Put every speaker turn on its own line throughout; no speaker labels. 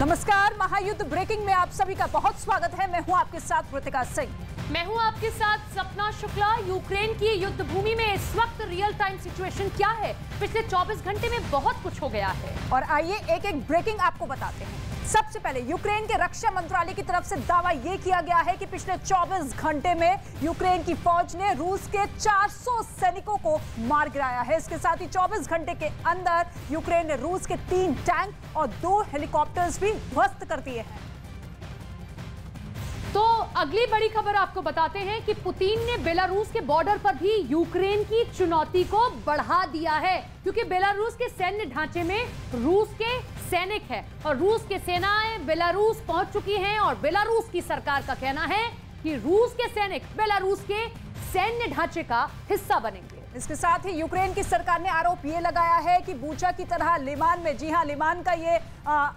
नमस्कार, महायुद्ध ब्रेकिंग में आप सभी का बहुत स्वागत है। मैं हूं आपके साथ कृतिका सिंह।
मैं हूं आपके साथ सपना शुक्ला। यूक्रेन की युद्ध भूमि में इस वक्त रियल टाइम सिचुएशन क्या है? पिछले 24 घंटे में बहुत कुछ हो गया है
और आइए एक एक ब्रेकिंग आपको बताते हैं। सबसे पहले यूक्रेन के रक्षा मंत्रालय की तरफ से दावा यह किया गया है कि पिछले 24 घंटे में यूक्रेन की फौज ने रूस के 400 सैनिकों को मार गिराया है। इसके साथ ही 24 घंटे के अंदर यूक्रेन ने रूस के 3 टैंक और 2 हेलीकॉप्टर्स भी ध्वस्त कर दिए हैं।
तो अगली बड़ी खबर आपको बताते हैं कि पुतिन ने बेलारूस के बॉर्डर पर भी यूक्रेन की चुनौती को बढ़ा दिया है, क्योंकि बेलारूस के सैन्य ढांचे में रूस के सैनिक हैं और रूस के सेनाएं बेलारूस पहुंच चुकी हैं और बेलारूस की सरकार का कहना है कि रूस के सैनिक बेलारूस के सैन्य ढांचे का हिस्सा बनेंगे।
इसके साथ ही यूक्रेन की सरकार ने आरोप ये लगाया है कि बूचा की तरह लिमान में, जी हां, लिमान का ये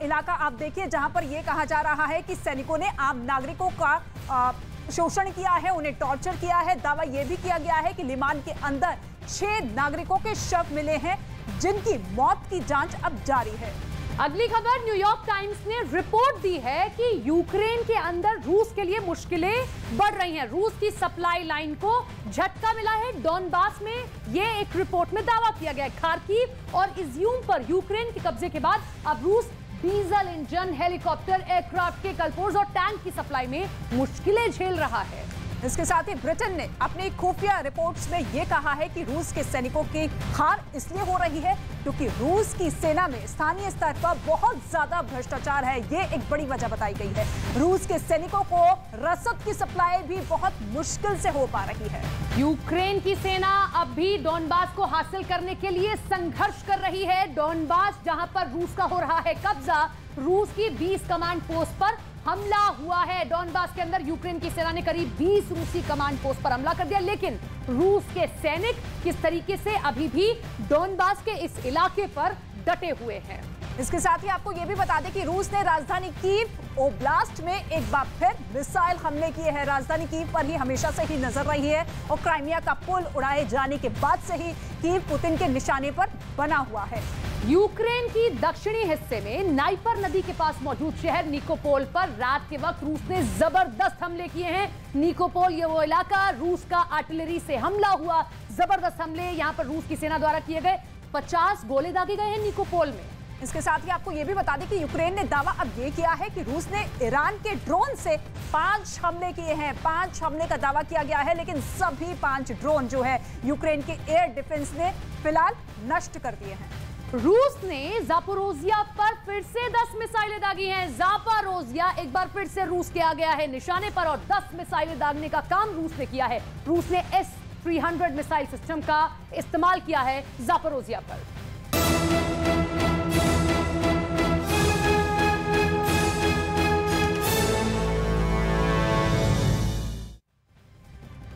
इलाका आप देखिए, जहां पर ये कहा जा रहा है कि सैनिकों ने आम नागरिकों का शोषण किया है, उन्हें टॉर्चर किया है। दावा यह भी किया गया है कि लिमान के अंदर 6 नागरिकों के शव मिले हैं, जिनकी मौत की जांच अब जारी है।
अगली खबर न्यूयॉर्क टाइम्स ने रिपोर्ट दी है कि यूक्रेन के अंदर रूस के लिए मुश्किलें बढ़ रही हैं। रूस की सप्लाई लाइन को झटका मिला है डॉनबास में, यह एक रिपोर्ट में दावा किया गया है। खार्किव और इज्यूम पर यूक्रेन के कब्जे के बाद अब रूस डीजल इंजन, हेलीकॉप्टर, एयरक्राफ्ट के कलपोर्स और टैंक की सप्लाई में मुश्किलें झेल रहा है।
इसके साथ ही ब्रिटेन ने अपनी खुफिया रिपोर्ट्स में यह कहा है कि रूस के सैनिकों की हार इसलिए हो रही है क्योंकि रूस की सेना में स्थानीय स्तर पर बहुत ज्यादा भ्रष्टाचार है। ये एक बड़ी वजह बताई गई है। रूस के सैनिकों को रसद की सप्लाई भी बहुत मुश्किल से हो पा रही है।
यूक्रेन की सेना अब भी डॉनबास को हासिल करने के लिए संघर्ष कर रही है। डॉनबास जहां पर रूस का हो रहा है कब्जा, रूस की 20 कमांड पोस्ट पर हमला हुआ है। डॉनबास के अंदर यूक्रेन की सेना ने करीब 20 रूसी कमांड पोस्ट पर हमला कर दिया, लेकिन रूस के सैनिक किस तरीके से अभी भी डॉनबास के इस इलाके पर डटे हुए हैं।
इसके साथ ही आपको यह भी बता दें कि रूस ने राजधानी कीव ओब्लास्ट में एक बार फिर मिसाइल हमले किए हैं। राजधानी कीव पर ही हमेशा से ही नजर रही है और क्राइमिया का पुल उड़ाए जाने के बाद से ही कीव पुतिन के निशाने पर बना हुआ है।
यूक्रेन की दक्षिणी हिस्से में नाइपर नदी के पास मौजूद शहर निकोपोल पर रात के वक्त रूस ने जबरदस्त हमले किए हैं। निकोपोल ये वो इलाका, रूस का आर्टिलरी से हमला हुआ, जबरदस्त हमले यहां पर रूस की सेना द्वारा किए गए। 50 गोले दागे गए हैं निकोपोल में।
इसके साथ ही आपको यह भी बता दें कि यूक्रेन ने दावा अब ये किया है कि रूस ने ईरान के ड्रोन से 5 हमले किए हैं। 5 हमले का दावा किया गया है, लेकिन सभी 5 ड्रोन जो है यूक्रेन के एयर डिफेंस ने फिलहाल नष्ट कर दिए हैं।
रूस ने जापोरोजिया पर फिर से 10 मिसाइलें दागी हैं। जापोरोजिया एक बार फिर से रूस के आ गया है निशाने पर और 10 मिसाइलें दागने का काम रूस ने किया है। रूस ने S-300 मिसाइल सिस्टम का इस्तेमाल किया है जापोरोजिया पर।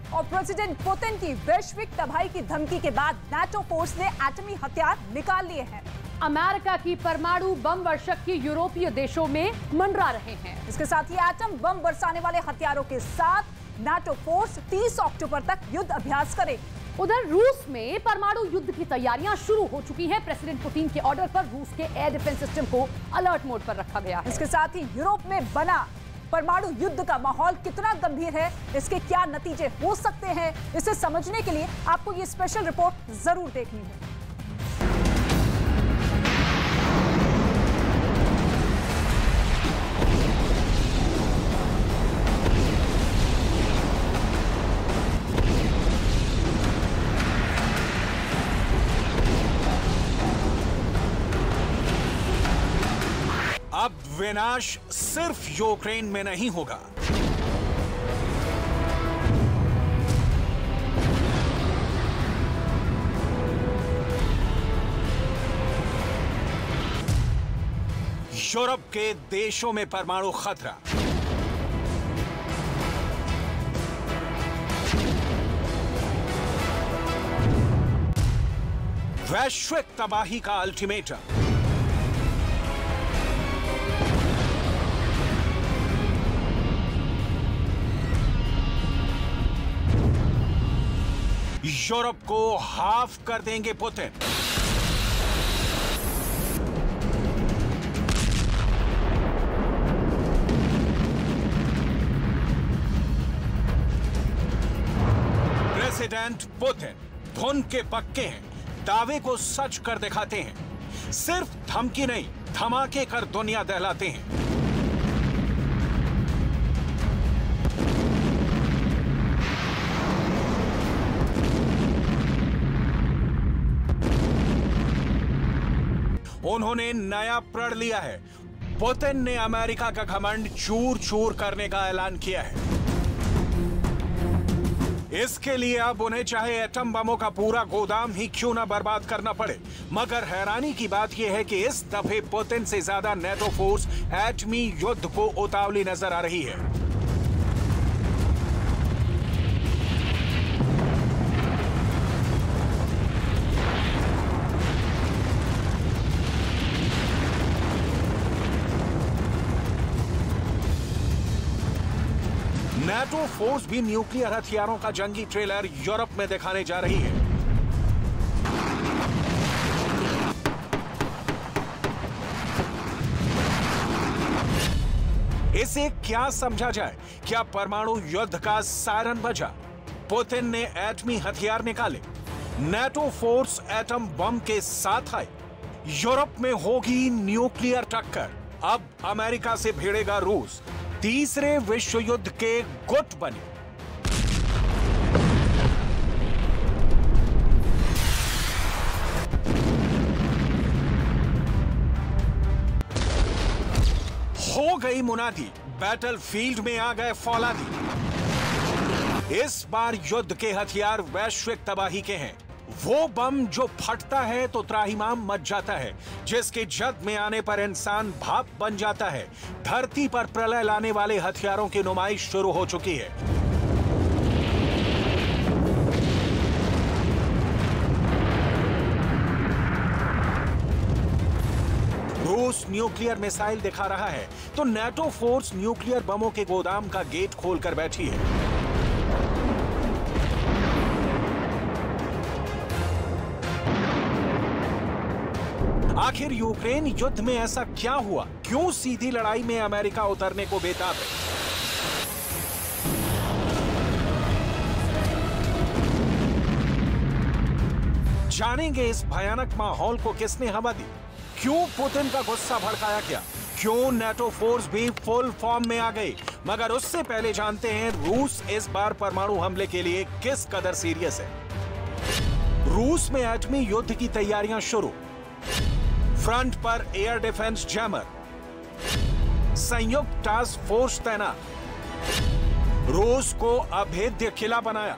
और प्रेसिडेंट पुतिन की वैश्विक तबाही की धमकी के बाद नाटो फोर्स ने एटमी हथियार निकाल लिए हैं।
अमेरिका की परमाणु बम वर्षक की यूरोपीय देशों में मंडरा रहे हैं।
इसके साथ ही एटम बम बरसाने वाले हथियारों के साथ नाटो फोर्स 30 अक्टूबर तक युद्ध अभ्यास करेगी।
उधर रूस में परमाणु युद्ध की तैयारियां शुरू हो चुकी हैं। प्रेसिडेंट पुतिन के ऑर्डर पर रूस के एयर डिफेंस सिस्टम को अलर्ट मोड पर रखा गया है।
इसके साथ ही यूरोप में बना परमाणु युद्ध का माहौल कितना गंभीर है, इसके क्या नतीजे हो सकते हैं, इसे समझने के लिए आपको ये स्पेशल रिपोर्ट जरूर देखनी है।
अब विनाश सिर्फ यूक्रेन में नहीं होगा। यूरोप के देशों में परमाणु खतरा, वैश्विक तबाही का अल्टीमेटम, यूरोप को हाफ कर देंगे पुतिन। प्रेसिडेंट पुतिन धुन के पक्के हैं, दावे को सच कर दिखाते हैं। सिर्फ धमकी नहीं, धमाके कर दुनिया दहलाते हैं। उन्होंने नया प्रण लिया है। पुतिन ने अमेरिका का घमंड चूर चूर करने का ऐलान किया है। इसके लिए अब उन्हें चाहे एटम बमों का पूरा गोदाम ही क्यों ना बर्बाद करना पड़े। मगर हैरानी की बात यह है कि इस दफे पुतिन से ज्यादा नेटो फोर्स एटमी युद्ध को उतावली नजर आ रही है। नेटो फोर्स भी न्यूक्लियर हथियारों का जंगी ट्रेलर यूरोप में दिखाने जा रही है। इसे क्या समझा जाए? क्या परमाणु युद्ध का सायरन बजा? पुतिन ने एटमी हथियार निकाले, नेटो फोर्स एटम बम के साथ आए, यूरोप में होगी न्यूक्लियर टक्कर। अब अमेरिका से भिड़ेगा रूस, तीसरे विश्व युद्ध के गुट बने। हो गई मुनादी, बैटलफील्ड में आ गए फौलादी। इस बार युद्ध के हथियार वैश्विक तबाही के हैं। वो बम जो फटता है तो त्राहिमाम मच जाता है, जिसके जद में आने पर इंसान भाप बन जाता है। धरती पर प्रलय लाने वाले हथियारों की नुमाइश शुरू हो चुकी है। रूस न्यूक्लियर मिसाइल दिखा रहा है तो नेटो फोर्स न्यूक्लियर बमों के गोदाम का गेट खोलकर बैठी है। आखिर यूक्रेन युद्ध में ऐसा क्या हुआ? क्यों सीधी लड़ाई में अमेरिका उतरने को बेताब है? जानेंगे इस भयानक माहौल को किसने हवा दी, क्यों पुतिन का गुस्सा भड़काया गया, क्यों नेटो फोर्स भी फुल फॉर्म में आ गई। मगर उससे पहले जानते हैं रूस इस बार परमाणु हमले के लिए किस कदर सीरियस है। रूस में एटमी युद्ध की तैयारियां शुरू, फ्रंट पर एयर डिफेंस जैमर, संयुक्त टास्क फोर्स तैनात, रूस को अभेद्य किला बनाया।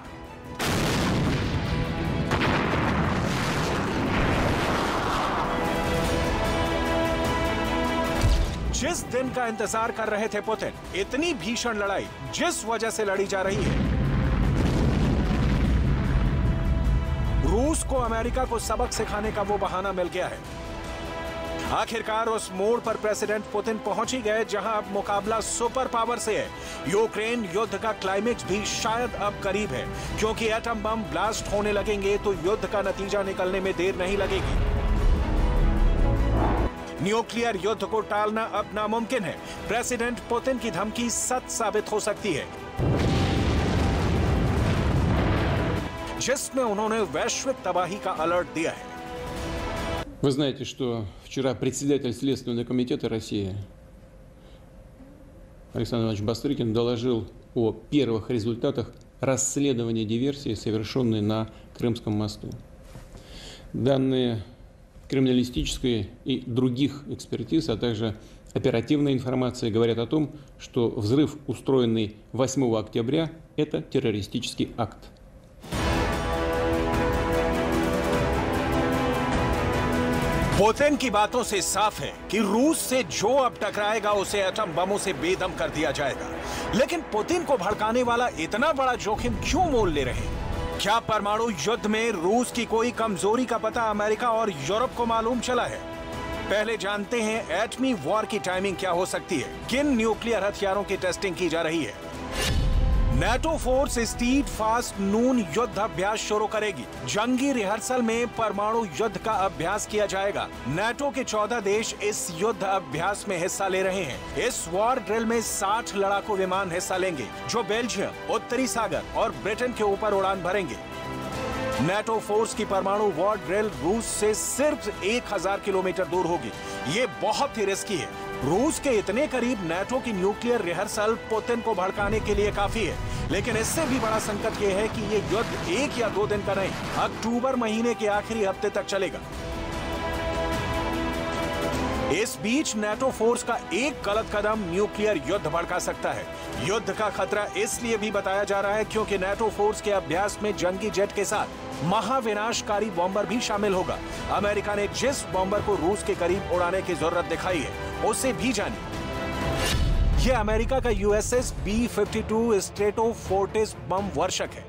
जिस दिन का इंतजार कर रहे थे पुतिन, इतनी भीषण लड़ाई जिस वजह से लड़ी जा रही है, रूस को अमेरिका को सबक सिखाने का वो बहाना मिल गया है। आखिरकार उस मोड़ पर प्रेसिडेंट पुतिन पहुंच ही गए जहां अब मुकाबला सुपर पावर से है। यूक्रेन युद्ध का क्लाइमेक्स भी शायद अब करीब है, क्योंकि एटम बम ब्लास्ट होने लगेंगे तो युद्ध का नतीजा निकलने में देर नहीं लगेगी। न्यूक्लियर युद्ध को टालना अब नामुमकिन है। प्रेसिडेंट पुतिन की धमकी सच साबित हो सकती है, जिसमें उन्होंने वैश्विक तबाही का अलर्ट दिया है।
Вы знаете, что вчера председатель Следственного комитета России Александр Иванович Бастрыкин доложил о первых результатах расследования диверсии, совершенной на Крымском мосту. Данные криминалистической и других экспертиз, а также оперативная информация говорят о том, что взрыв, устроенный 8 октября, это террористический акт.
पुतिन की बातों से साफ है कि रूस से जो अब टकराएगा उसे एटम बमों से बेदम कर दिया जाएगा। लेकिन पुतिन को भड़काने वाला इतना बड़ा जोखिम क्यों मोल ले रहे हैं? क्या परमाणु युद्ध में रूस की कोई कमजोरी का पता अमेरिका और यूरोप को मालूम चला है? पहले जानते हैं एटमी वॉर की टाइमिंग क्या हो सकती है, किन न्यूक्लियर हथियारों की टेस्टिंग की जा रही है। नेटो फोर्स स्टीड फास्ट नून युद्ध अभ्यास शुरू करेगी। जंगी रिहर्सल में परमाणु युद्ध का अभ्यास किया जाएगा। नेटो के 14 देश इस युद्ध अभ्यास में हिस्सा ले रहे हैं। इस वॉर ड्रिल में 60 लड़ाकू विमान हिस्सा लेंगे, जो बेल्जियम, उत्तरी सागर और ब्रिटेन के ऊपर उड़ान भरेंगे। नेटो फोर्स की परमाणु वॉर ड्रिल रूस से सिर्फ 1000 किलोमीटर दूर होगी। ये बहुत ही रिस्की है। रूस के इतने करीब नेटो की न्यूक्लियर रिहर्सल पुतिन को भड़काने के लिए काफी है, लेकिन इससे भी बड़ा संकट ये है कि ये युद्ध 1 या 2 दिन का नहीं, अक्टूबर महीने के आखिरी हफ्ते तक चलेगा। इस बीच नेटो फोर्स का एक गलत कदम न्यूक्लियर युद्ध भड़का सकता है। युद्ध का खतरा इसलिए भी बताया जा रहा है क्योंकि नेटो फोर्स के अभ्यास में जंगी जेट के साथ महाविनाशकारी बॉम्बर भी शामिल होगा। अमेरिका ने जिस बॉम्बर को रूस के करीब उड़ाने की जरूरत दिखाई है उसे भी जानिए। यह अमेरिका का यूएसएस B-52 स्ट्रेटोफोर्टिस बम वर्षक है।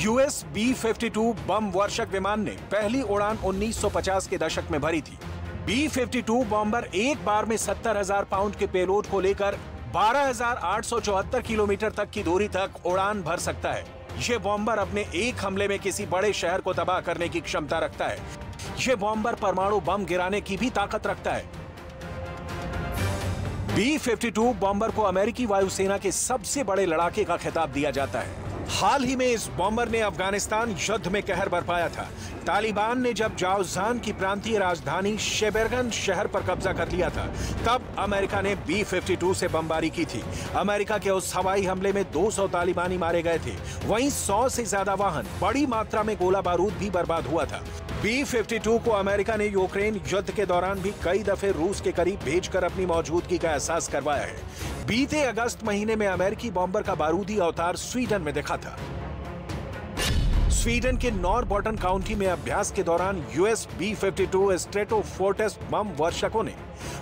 यूएस B-52 बम वर्षक विमान ने पहली उड़ान 1950 के दशक में भरी थी। B-52 बॉम्बर एक बार में 70,000 पाउंड के पेलोड को लेकर 12,874 किलोमीटर तक की दूरी तक उड़ान भर सकता है। यह बॉम्बर अपने एक हमले में किसी बड़े शहर को तबाह करने की क्षमता रखता है। यह बॉम्बर परमाणु बम गिराने की भी ताकत रखता है। B-52 बॉम्बर को अमेरिकी वायुसेना के सबसे बड़े लड़ाके का खिताब दिया जाता है। हाल ही में इस बॉम्बर ने अफगानिस्तान युद्ध में कहर बरपाया था। तालिबान ने जब जावजान की प्रांतीय राजधानी शेबेरगन शहर पर कब्जा कर लिया था, तब अमेरिका ने B-52 से बमबारी की थी। अमेरिका के उस हवाई हमले में 200 तालिबानी मारे गए थे। वहीं 100 से ज्यादा वाहन, बड़ी मात्रा में गोला बारूद भी बर्बाद हुआ था। B-52 को अमेरिका ने यूक्रेन युद्ध के दौरान भी कई दफे रूस के करीब भेजकर अपनी मौजूदगी का एहसास करवाया है। बीते अगस्त महीने में अमेरिकी बॉम्बर का बारूदी अवतार स्वीडन में दिखा था। स्वीडन के नॉरबॉटन काउंटी में अभ्यास के दौरान यूएस B-52 स्ट्रेटोफोर्टिस बम वर्षकों ने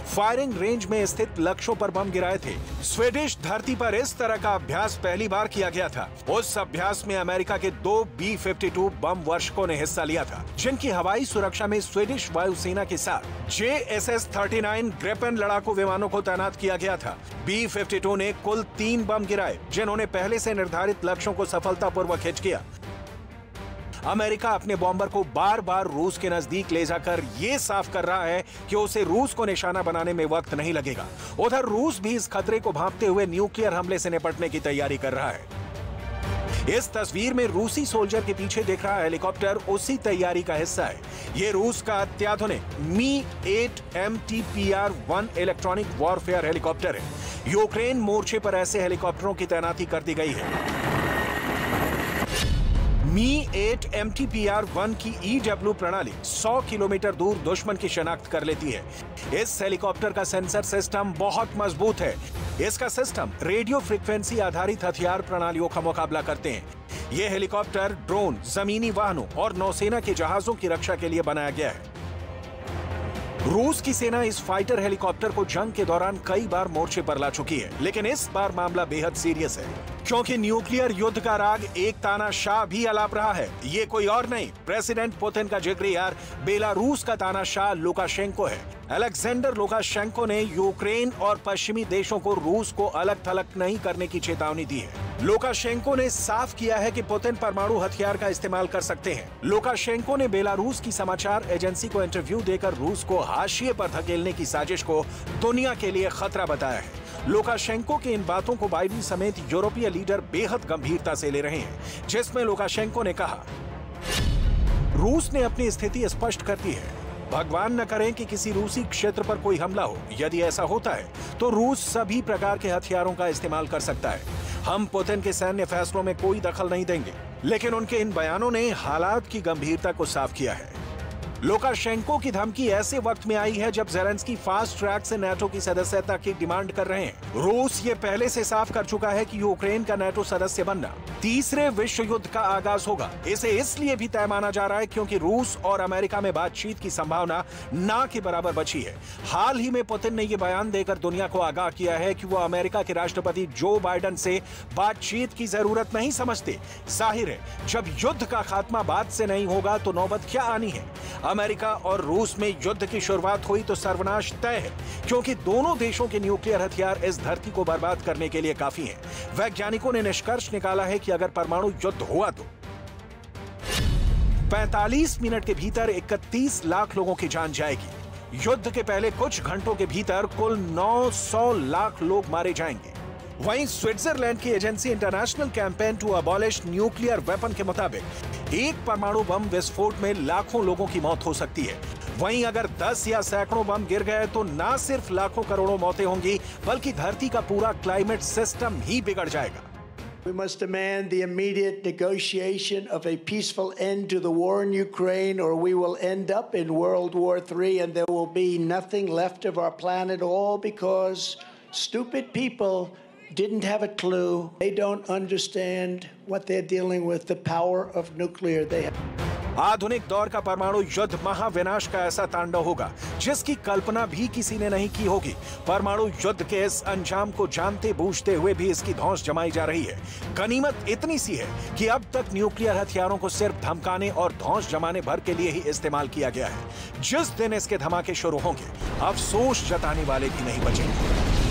फायरिंग रेंज में स्थित लक्ष्यों पर बम गिराए थे। स्वीडिश धरती पर इस तरह का अभ्यास पहली बार किया गया था। उस अभ्यास में अमेरिका के 2 B-52 बम वर्षकों ने हिस्सा लिया था, जिनकी हवाई सुरक्षा में स्वीडिश वायुसेना के साथ JSS-39 ग्रिपेन लड़ाकू विमानों को तैनात किया गया था। B-52 ने कुल 3 बम गिराए, जिन्होंने पहले से निर्धारित लक्ष्यों को सफलतापूर्वक हिट किया। अमेरिका अपने बॉम्बर को बार बार रूस के नजदीक ले जाकर ये साफ कर रहा है कि उसे रूस को निशाना बनाने में वक्त नहीं लगेगा। उधर रूस भी इस खतरे को भांपते हुए न्यूक्लियर हमले से निपटने की तैयारी कर रहा है। इस तस्वीर में रूसी सोल्जर के पीछे दिख रहा हेलीकॉप्टर उसी तैयारी का हिस्सा है। ये रूस का अत्याधुनिक Mi-8 MTPR-1 electronic warfare helicopter है। यूक्रेन मोर्चे पर ऐसे हेलीकॉप्टरों की तैनाती कर दी गई है। Mi-8 MTPR-1 की EW प्रणाली 100 किलोमीटर दूर दुश्मन की शिनाख्त कर लेती है। इस हेलीकॉप्टर का सेंसर सिस्टम बहुत मजबूत है। इसका सिस्टम रेडियो फ्रीक्वेंसी आधारित हथियार प्रणालियों का मुकाबला करते हैं। यह हेलीकॉप्टर ड्रोन, जमीनी वाहनों और नौसेना के जहाजों की रक्षा के लिए बनाया गया है। रूस की सेना इस फाइटर हेलीकॉप्टर को जंग के दौरान कई बार मोर्चे पर ला चुकी है, लेकिन इस बार मामला बेहद सीरियस है, क्योंकि न्यूक्लियर युद्ध का राग एक तानाशाह भी अलाप रहा है। ये कोई और नहीं, प्रेसिडेंट पुतिन का जिगरी यार बेलारूस का तानाशाह लुकाशेंको है। अलेक्जेंडर लुकाशेंको ने यूक्रेन और पश्चिमी देशों को रूस को अलग थलग नहीं करने की चेतावनी दी है। लुकाशेंको ने साफ किया है कि पुतिन परमाणु हथियार का इस्तेमाल कर सकते हैं। लुकाशेंको ने बेलारूस की समाचार एजेंसी को इंटरव्यू देकर रूस को हाशिए पर धकेलने की साजिश को दुनिया के लिए खतरा बताया है। लुकाशेंको की इन बातों को बाइडेन समेत यूरोपीय लीडर बेहद गंभीरता से ले रहे हैं, जिसमें लुकाशेंको ने कहा, रूस ने अपनी स्थिति स्पष्ट कर दी है। भगवान न करें कि किसी रूसी क्षेत्र पर कोई हमला हो। यदि ऐसा होता है तो रूस सभी प्रकार के हथियारों का इस्तेमाल कर सकता है। हम पुतिन के सैन्य फैसलों में कोई दखल नहीं देंगे। लेकिन उनके इन बयानों ने हालात की गंभीरता को साफ किया है। लुकाशेंको की धमकी ऐसे वक्त में आई है जब ज़ेलेंस्की फास्ट ट्रैक से नेटो की सदस्यता की डिमांड कर रहे हैं। रूस ये पहले से साफ कर चुका है कि यूक्रेन का नेटो सदस्य बनना तीसरे विश्व युद्ध का आगाज होगा। इसे इसलिए भी तय माना जा रहा है क्योंकि रूस और अमेरिका में बातचीत की संभावना ना के बराबर बची है। हाल ही में पुतिन ने यह बयान देकर दुनिया को आगाह किया है कि वो अमेरिका के राष्ट्रपति जो बाइडेन से बातचीत की जरूरत नहीं समझते। जाहिर है, जब युद्ध का खात्मा बात से नहीं होगा तो नौबत क्या आनी है। अमेरिका और रूस में युद्ध की शुरुआत हुई तो सर्वनाश तय है, क्योंकि दोनों देशों के न्यूक्लियर हथियार इस धरती को बर्बाद करने के लिए काफी हैं। वैज्ञानिकों ने निष्कर्ष निकाला है कि अगर परमाणु युद्ध हुआ तो 45 मिनट के भीतर 31 लाख लोगों की जान जाएगी। युद्ध के पहले कुछ घंटों के भीतर कुल 900 लाख लोग मारे जाएंगे। वहीं स्विट्जरलैंड की agency international campaign to abolish nuclear weapon के मुताबिक एक परमाणु बम विस्फोट में लाखों लोगों की मौत हो सकती है। वहीं अगर 10 या सैकड़ों बम गिर गए तो ना सिर्फ लाखों करोड़ों मौतें होंगी, बल्कि धरती का पूरा क्लाइमेट सिस्टम ही बिगड़ जाएगा।
We must demand the immediate negotiation of a peaceful end to the war in Ukraine, or we will end up in World War III, and there will be nothing left of our planet, all because stupid people didn't have a clue. They don't understand what they're dealing with, the power of nuclear. They have.
आधुनिक दौर का परमाणु युद्ध महाविनाश का ऐसा तांडव होगा जिसकी कल्पना भी किसी ने नहीं की होगी। परमाणु युद्ध के इस अंजाम को जानते बूझते हुए भी इसकी धौंस जमाई जा रही है। गनीमत इतनी सी है कि अब तक न्यूक्लियर हथियारों को सिर्फ धमकाने और धौंस जमाने भर के लिए ही इस्तेमाल किया गया है। जिस दिन इसके धमाके शुरू होंगे, अफसोस जताने वाले भी नहीं बचेंगे।